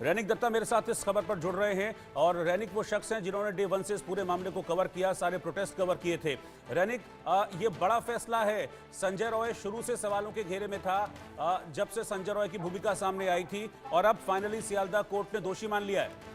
रैनिक दत्ता मेरे साथ इस खबर पर जुड़ रहे हैं और रैनिक वो शख्स हैं जिन्होंने डे 1 से इस पूरे मामले को कवर किया, सारे प्रोटेस्ट कवर किए थे। रैनिक, ये बड़ा फैसला है। संजय रॉय शुरू से सवालों के घेरे में था, जब से संजय रॉय की भूमिका सामने आई थी और अब फाइनली सियालदा कोर्ट ने दोषी मान लिया है।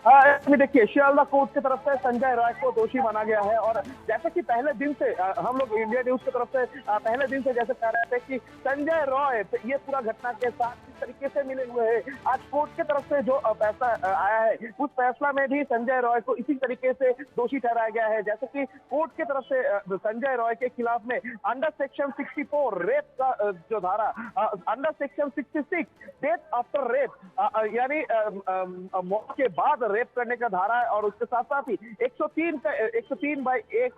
देखिए, सियालदा कोर्ट की तरफ से संजय रॉय को दोषी माना गया है और जैसे कि पहले दिन से हम लोग इंडिया न्यूज की तरफ से पहले दिन से जैसे कह रहे थे कि संजय रॉय ये पूरा घटना के साथ किस तरीके से मिले हुए हैं। आज कोर्ट की तरफ से जो फैसला आया है उस फैसला में भी संजय रॉय को इसी तरीके से दोषी ठहराया गया है। जैसे कि कोर्ट की तरफ से संजय रॉय के खिलाफ में अंडर सेक्शन 64 रेप का जो धारा, under section 66 death after rape यानी मौत के बाद रेप करने का धारा है और उसके साथ साथ ही 103/1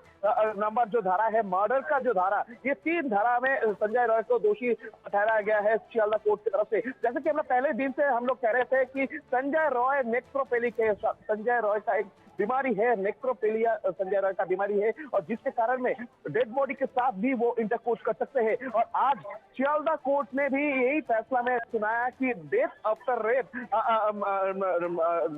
नंबर जो धारा है मर्डर का जो धारा, ये 3 धारा में संजय रॉय को दोषी ठहराया गया है सियालदा कोर्ट की तरफ से। जैसे कि हम लोग पहले दिन से हम लोग कह रहे थे कि संजय रॉय नेक्रोपेलिक है, संजय रॉय का एक बीमारी है, नेक्रोपेलिया संजय रॉय का बीमारी है और जिसके कारण में डेड बॉडी के साथ भी वो इंटरकोर्स कर सकते हैं। और आज सियालदा कोर्ट ने भी यही फैसला में सुनाया कि death after rape,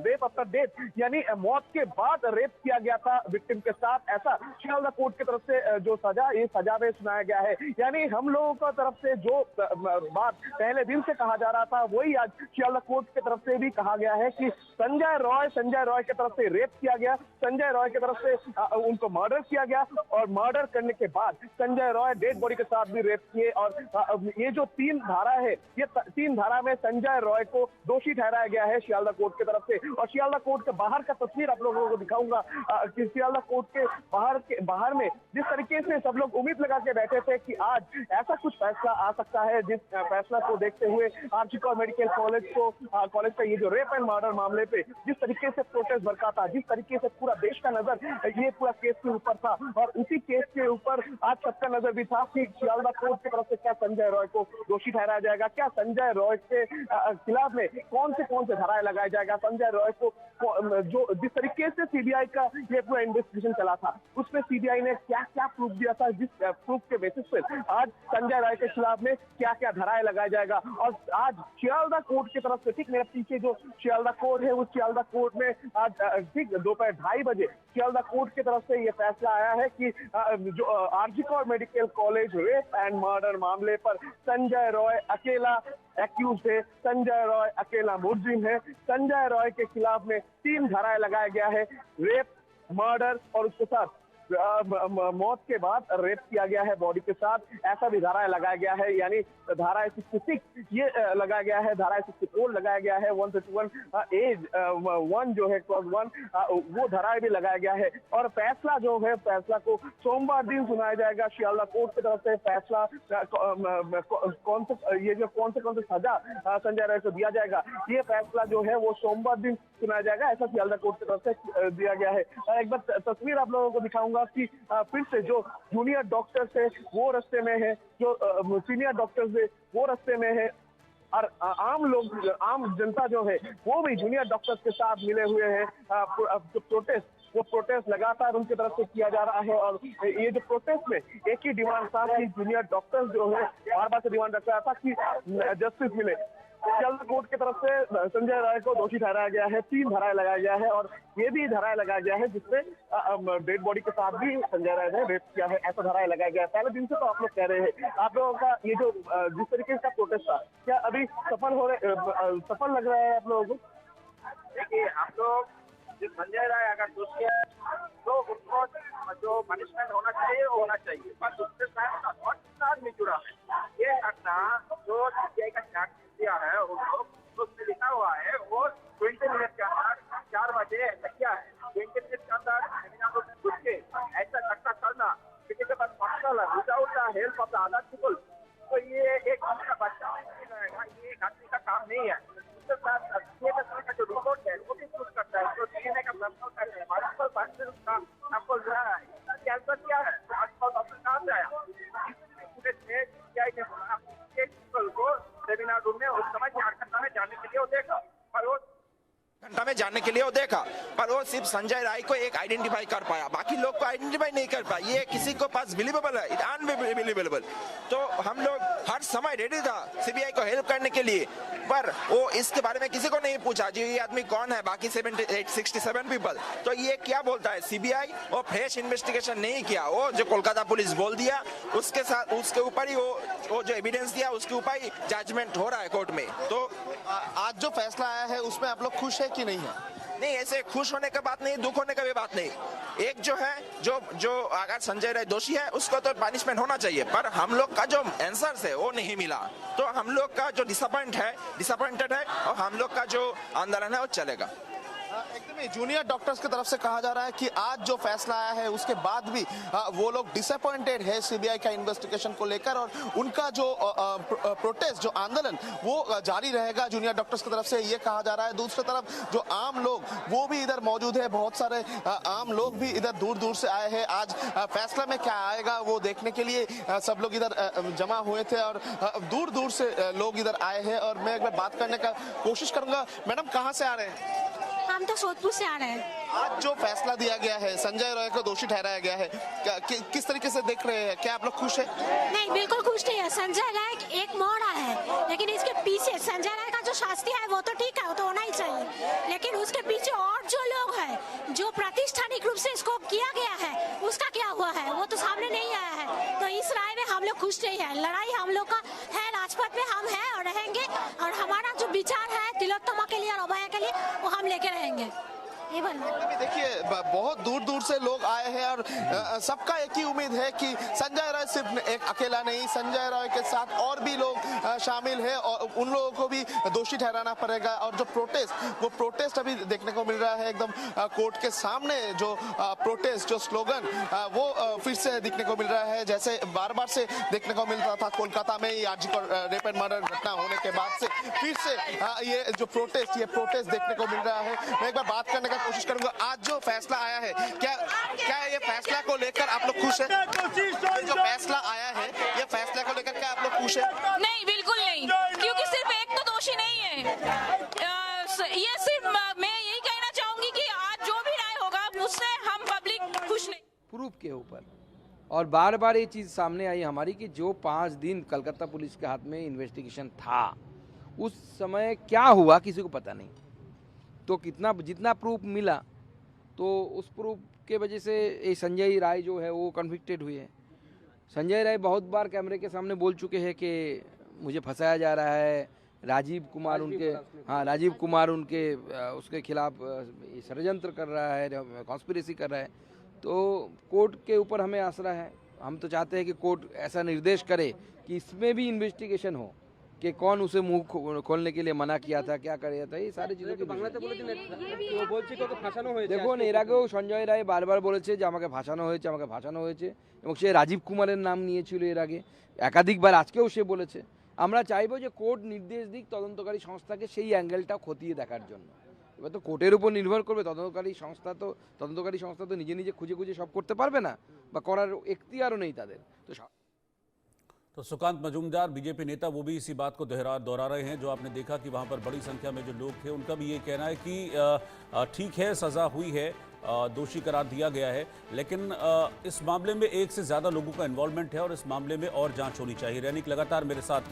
rape after death यानी मौत के बाद रेप किया गया था विक्टिम के साथ, ऐसा सियालदा कोर्ट की तरफ से जो सजा, ये सजा में सुनाया गया है। यानी हम लोगों की तरफ से जो बात पहले दिन से कहा जा रहा था वही आज सियालदा कोर्ट की तरफ से भी कहा गया है कि संजय रॉय की तरफ से रेप किया गया, संजय रॉय की तरफ से उनको मर्डर किया गया और मर्डर करने के बाद संजय रॉय डेड बॉडी के साथ भी रेप किए। और ये जो 3 धारा है, ये 3 धारा में संजय रॉय को दोषी ठहराया गया है सियालदा कोर्ट की तरफ से। और सियालदा कोर्ट के बाहर का तस्वीर आप लोगों को दिखाऊंगा कि सियालदा कोर्ट के बाहर में जिस तरीके से सब लोग उम्मीद लगा के बैठे थे कि आज ऐसा कुछ फैसला आ सकता है, जिस फैसला को देखते हुए आर्ची मेडिकल कॉलेज का ये जो रेप एंड मर्डर मामले पे जिस तरीके से प्रोटेस्ट भड़का था, जिस तरीके से पूरा देश का नजर ये पूरा केस के ऊपर था और उसी केस के ऊपर आज सबका नजर भी था कि सियालदा कोर्ट की तरफ से क्या संजय रॉय को दोषी ठहराया जाएगा, क्या संजय रॉय के खिलाफ में कौन से धाराएं लगाया जाएगा। संजय रॉय को जो जिस तरीके से सीबीआई का ये पूरा इन्वेस्टिगेशन चला था उसमें सीबीआई ने क्या क्या प्रूफ दिया था, जिस प्रूफ के बेसिस पर आज संजय रॉय के खिलाफ में क्या क्या धाराएं लगाया जाएगा। और आज सियालदा कोर्ट की तरफ से ठीक मेरे पीछे जो सियालदा कोर्ट है उस सियालदा कोर्ट में आज ठीक दोपहर 2:30 बजे सियालदा कोर्ट की तरफ से ये फैसला आया है कि जो आर्ची medical college rape and murder मामले पर संजय रॉय अकेला एक्यूज है, संजय रॉय अकेला मुलजिम है। संजय रॉय के खिलाफ में 3 धाराएं लगाया गया है, रेप, मर्डर और उसके साथ मौत के बाद रेप किया गया है बॉडी के साथ, ऐसा भी धाराएं लगाया गया है। यानी धारा 66 ये लगाया गया है, धारा 64 लगाया गया है, 131 एज 1 जो है क्लॉज 1 वो धाराएं भी लगाया गया है। और फैसला जो है, फैसला को सोमवार दिन सुनाया जाएगा सियालदा कोर्ट की तरफ से। फैसला कौन से सजा संजय रॉय को दिया जाएगा, ये फैसला जो है वो सोमवार दिन सुनाया जाएगा, ऐसा सियालदा कोर्ट की तरफ से दिया गया है। एक बार तस्वीर आप लोगों को दिखाऊंगा कि फिर से जो जूनियर डॉक्टर्स है वो रास्ते में है, जो सीनियर डॉक्टर्स है वो रास्ते में है और आम जनता जो है वो भी जूनियर डॉक्टर्स के साथ मिले हुए हैं। जो प्रोटेस्ट लगातार उनकी तरफ से किया जा रहा है और ये जो प्रोटेस्ट में एक ही डिमांड था कि जूनियर डॉक्टर्स जो है बार बार से डिमांड रख रहा था कि जस्टिस मिले। सियालदा कोर्ट की तरफ से संजय रॉय को दोषी ठहराया गया है, 3 धाराएं लगाया गया है और ये भी धाराएं लगाया गया है जिसमें डेड बॉडी के साथ भी संजय रॉय ने रेप किया है, ऐसा धाराएं लगाया गया है। पहले दिन से तो आप लोग कह रहे हैं, आप लोगों का ये जो जिस तरीके का प्रोटेस्ट था क्या अभी सफल लग रहा है आप लोगों को? देखिए, हम लोग जो संजय राय अगर दोषी है तो उनको जो पनिशमेंट होना चाहिए वो होना चाहिए, पर उसके साथ में जुड़ा है ये घटना जो सीबीआई का चार्ज दिया है उन लोग उसमें लिखा हुआ है वो 20 मिनट के अंदर 4 बजे ऐसा किया है। 20 मिनट के अंदर घुस के ऐसा घटना करना किसी के पास personal without the help of the other people, तो ये एक का बच्चा रहेगा, ये आदमी का काम नहीं है। उसके साथ का जो रिपोर्ट है वो भी प्रूव करता है, जो डीएनए का सैंपल करता है, मल्टीपल पार्टिकल का सैंपल जो है कैंसर क्या है तो आजकल डॉक्टर कहाँ से आया को सेमिनार रूम में उस समय झारखंड में जाने के लिए वो देखा और वो घंटा में जाने के लिए वो देखा, पर वो सिर्फ संजय राय को एक आइडेंटिफाई कर पाया, बाकी लोग को आइडेंटिफाई नहीं कर पाया। ये किसी को पास बिलीवेबल है, अनबिलीवेबल। तो हम लोग हर समय रेडी था सीबीआई को हेल्प करने के लिए, पर वो इसके बारे में किसी को नहीं पूछा जी ये आदमी कौन है, बाकी 67 पीपल। तो ये क्या बोलता है सीबीआई, वो फ्रेश इन्वेस्टिगेशन नहीं किया, वो जो कोलकाता पुलिस बोल दिया उसके साथ उसके ऊपर ही वो जो एविडेंस दिया उसके ऊपर ही जजमेंट हो रहा है कोर्ट में। तो आज जो फैसला आया है उसमें आप लोग खुश है कि नहीं है? नहीं, ऐसे खुश होने का बात नहीं, दुख होने का भी बात नहीं। एक जो है जो अगर संजय राय दोषी है उसको तो पनिशमेंट होना चाहिए, पर हम लोग का जो आंसर है वो नहीं मिला, तो हम लोग का जो डिसअपॉइंटेड है और हम लोग का जो आंदोलन है वो चलेगा। एकदम ही जूनियर डॉक्टर्स की तरफ से कहा जा रहा है कि आज जो फैसला आया है उसके बाद भी वो लोग डिसअपॉइंटेड है सीबीआई का इन्वेस्टिगेशन को लेकर, और उनका जो प्रोटेस्ट जो आंदोलन वो जारी रहेगा जूनियर डॉक्टर्स की तरफ से, ये कहा जा रहा है। दूसरी तरफ जो आम लोग वो भी इधर मौजूद है, बहुत सारे आम लोग भी इधर दूर दूर से आए हैं। आज फैसला में क्या आएगा वो देखने के लिए सब लोग इधर जमा हुए थे और दूर दूर से लोग इधर आए हैं। और मैं एक बार बात करने का कोशिश करूंगा। मैडम कहाँ से आ रहे हैं? हम तो सोदपुर से आ रहे हैं। आज जो फैसला दिया गया है, संजय राय को दोषी ठहराया गया है, किस तरीके से देख रहे हैं? क्या आप लोग खुश हैं? नहीं, बिल्कुल खुश नहीं है। संजय राय एक मोड़ है, लेकिन इसके पीछे संजय राय का जो शास्ति है वो तो ठीक है, वो तो होना ही चाहिए, लेकिन उसके पीछे और जो लोग हैं जो प्रातिष्ठानिक रूप से इसको किया गया है उसका क्या हुआ है वो तो सामने नहीं आया है। तो इस राय में हम लोग खुश नहीं है। लड़ाई हम लोग का है, राजपथ में हम हैं और रहेंगे, और हमारा जो विचार है तिलोत्तमा के लिए और अभया के लिए वो हम लेके रहेंगे। ये देखिए बहुत दूर दूर से लोग आए हैं और सबका एक ही उम्मीद है कि संजय राय सिर्फ एक अकेला नहीं, संजय राय के साथ और भी लोग शामिल हैं और उन लोगों को भी दोषी ठहराना पड़ेगा। और जो प्रोटेस्ट अभी देखने को मिल रहा है एकदम कोर्ट के सामने, जो प्रोटेस्ट जो स्लोगन वो फिर से देखने को मिल रहा है, जैसे बार बार से देखने को मिल रहा था कोलकाता में आरजी को रेप एंड मर्डर घटना होने के बाद से फिर से ये जो प्रोटेस्ट देखने को मिल रहा है। मैं एक बार बात करने कोशिश करूंगा। आज जो फैसला आया है, क्या ये फैसला को लेकर आप लोग खुश हैं? जो फैसला आया है ये फैसला को लेकर क्या आप लोग खुश हैं? नहीं, बिल्कुल नहीं, क्योंकि सिर्फ एक तो दोषी नहीं है। ये सिर्फ मैं यही कहना चाहूंगी कि आज जो भी राय होगा उससे हम पब्लिक खुश नहीं। प्रूफ के ऊपर और बार बार ये चीज़ सामने आई हमारी कि जो 5 दिन कलकत्ता पुलिस के हाथ में इन्वेस्टिगेशन था उस समय क्या हुआ किसी को पता नहीं। तो जितना प्रूफ मिला तो उस प्रूफ के वजह से ये संजय राय जो है वो कन्विक्टेड हुए हैं। संजय राय बहुत बार कैमरे के सामने बोल चुके हैं कि मुझे फंसाया जा रहा है, राजीव कुमार उनके उसके खिलाफ षड्यंत्र कर रहा है, कॉन्स्पिरेसी कर रहा है। तो कोर्ट के ऊपर हमें आसरा है। हम तो चाहते हैं कि कोर्ट ऐसा निर्देश करे कि इसमें भी इन्वेस्टिगेशन हो कि कौन उसे मुंह खोलने के लिए मना किया था, क्या कर था, ये सारी चीज़ों की देखो এর আগেও সঞ্জয় রায় বারবার বলেছে যে আমাকে ফাঁসানো হয়েছে এবং সে রাজীব কুমারের নাম নিয়েছিল এর আগে একাধিকবার, আজকেও সে বলেছে। আমরা চাইবো যে কোর্ট নির্দেশ দিক তদন্তকারী সংস্থাকে সেই অ্যাঙ্গেলটা খতিয়ে দেখার জন্য। এবার তো কোর্টের উপর নির্ভর করবে, তদন্তকারী সংস্থা তো নিজে খুঁজে সব করতে পারবে না বা করার এখতিয়ারও নেই তাদের। तो सुकांत मजूमदार बीजेपी नेता वो भी इसी बात को दोहरा रहे हैं। जो आपने देखा कि वहां पर बड़ी संख्या में जो लोग थे उनका भी ये कहना है कि ठीक है, सजा हुई है, दोषी करार दिया गया है, लेकिन इस मामले में एक से ज़्यादा लोगों का इन्वॉल्वमेंट है और इस मामले में और जांच होनी चाहिए। रैनिक लगातार मेरे साथ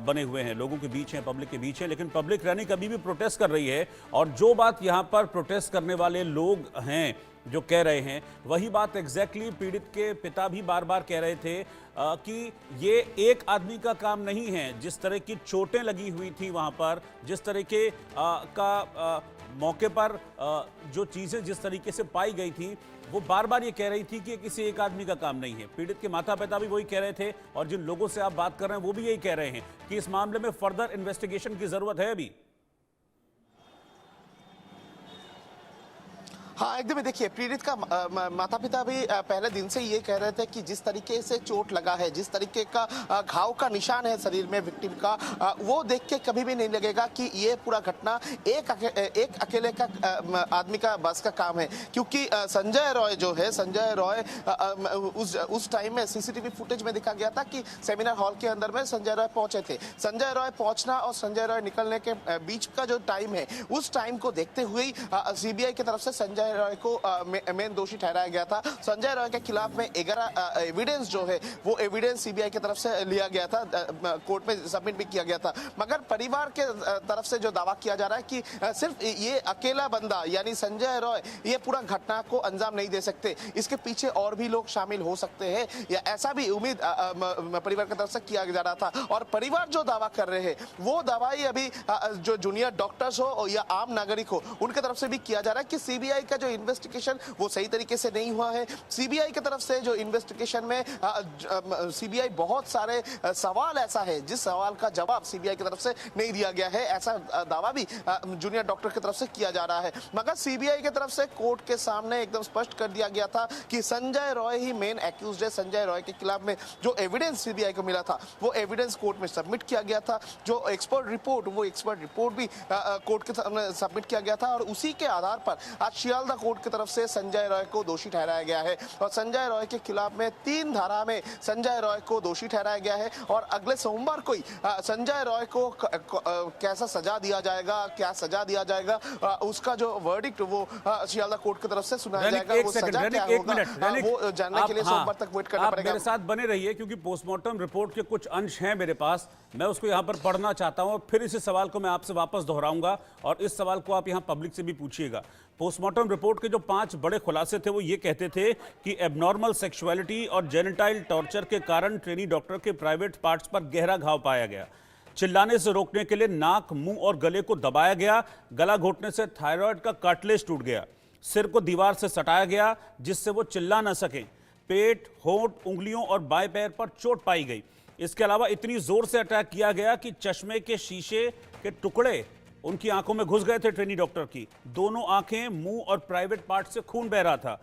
बने हुए हैं, लोगों के बीच हैं, पब्लिक के बीच हैं, लेकिन पब्लिक रैनिक अभी भी प्रोटेस्ट कर रही है। और जो बात यहाँ पर प्रोटेस्ट करने वाले लोग हैं जो कह रहे हैं वही बात एग्जैक्टली पीड़ित के पिता भी बार बार कह रहे थे कि ये एक आदमी का काम नहीं है। जिस तरह की चोटें लगी हुई थी वहाँ पर, जिस तरीके का मौके पर जो चीज़ें जिस तरीके से पाई गई थी, वो बार बार ये कह रही थी कि ये किसी एक आदमी का काम नहीं है। पीड़ित के माता पिता भी वही कह रहे थे और जिन लोगों से आप बात कर रहे हैं वो भी यही कह रहे हैं कि इस मामले में फर्दर इन्वेस्टिगेशन की ज़रूरत है अभी। हाँ एकदम ही देखिए, पीड़ित का माता पिता भी पहले दिन से ये कह रहे थे कि जिस तरीके से चोट लगा है, जिस तरीके का घाव का निशान है शरीर में विक्टिम का, वो देख के कभी भी नहीं लगेगा कि ये पूरा घटना एक अकेले का आदमी का बस का काम है। क्योंकि संजय रॉय जो है, संजय रॉय उस टाइम में सीसीटीवी फुटेज में दिखा गया था कि सेमिनार हॉल के अंदर में संजय रॉय पहुंचे थे। संजय रॉय पहुंचना और संजय रॉय निकलने के बीच का जो टाइम है, उस टाइम को देखते हुए सीबीआई की तरफ से संजय रॉय को मेन दोषी ठहराया गया था। संजय रॉय के खिलाफ में 11 एविडेंस जो है वो एविडेंस सीबीआई की तरफ से लिया गया था, कोर्ट में सबमिट भी किया गया था। मगर परिवार के तरफ से जो दावा किया जा रहा है कि सिर्फ ये अकेला बंदा यानी संजय रॉय ये पूरा घटना को अंजाम नहीं दे सकते, इसके पीछे और भी लोग शामिल हो सकते हैं, या ऐसा भी उम्मीद परिवार की तरफ से किया जा रहा था। और परिवार जो दावा कर रहे हैं वो दावा ही अभी जो जूनियर डॉक्टर्स हो या आम नागरिक हो उनके तरफ से भी किया जा रहा है कि सीबीआई का जो इन्वेस्टिगेशन वो सही तरीके से नहीं हुआ है। सीबीआई की तरफ से जो इन्वेस्टिगेशन में सीबीआई बहुत सारे सवाल ऐसा है जिस सवाल का जवाब सीबीआई की तरफ से नहीं दिया गया है, ऐसा दावा भी जूनियर डॉक्टर की तरफ से किया जा रहा है। मगर सीबीआई की तरफ से कोर्ट के सामने एकदम स्पष्ट कर दिया गया था कि संजय रॉय ही मेन एक्यूज्ड है। संजय रॉय के खिलाफ में जो एविडेंस सीबीआई को मिला था वो एविडेंस कोर्ट में सबमिट किया गया था। जो एक्सपर्ट रिपोर्ट भी कोर्ट के सामने सबमिट किया गया था और उसी के आधार पर आज शियालदा कोर्ट की तरफ से संजय रॉय को दोषी ठहराया गया है। और संजय रॉय के खिलाफ में 3 धारा में संजय रॉय को दोषी ठहराया गया है। और अगले सोमवार को ही संजय रॉय को कैसा सजा दिया जाएगा, क्या सजा दिया जाएगा, उसका जो वर्डिक्ट वो शियालदा कोर्ट की तरफ से सुनाया जाएगा। वो सजा क्या होगा वो जानने के लिए सोमवार तक वेट करना पड़ेगा। मेरे साथ बने रहिए क्योंकि पोस्टमार्टम रिपोर्ट के कुछ अंश हैं मेरे पास, मैं उसको यहाँ पर पढ़ना चाहता हूँ और फिर इसी सवाल को मैं आपसे वापस दोहराऊंगा और इस सवाल को आप यहाँ पब्लिक से भी पूछिएगा। पोस्टमार्टम रिपोर्ट के जो 5 बड़े खुलासे थे वो ये कहते थे कि एबनॉर्मल सेक्सुअलिटी और जेनिटाइल टॉर्चर के कारण ट्रेनी डॉक्टर के प्राइवेट पार्ट्स पर गहरा घाव पाया गया। चिल्लाने से रोकने के लिए नाक, मुंह और गले को दबाया गया। गला घोटने से थायराइड का कार्टिलेज टूट गया। सिर को दीवार से सटाया गया जिससे वो चिल्ला न सके। पेट, होंठ, उंगलियों और बाएं पैर पर चोट पाई गई। इसके अलावा इतनी जोर से अटैक किया गया कि चश्मे के शीशे के टुकड़े उनकी आंखों में घुस गए थे ट्रेनी डॉक्टर की। दोनों आंखें, मुंह और प्राइवेट पार्ट से खून बह रहा था।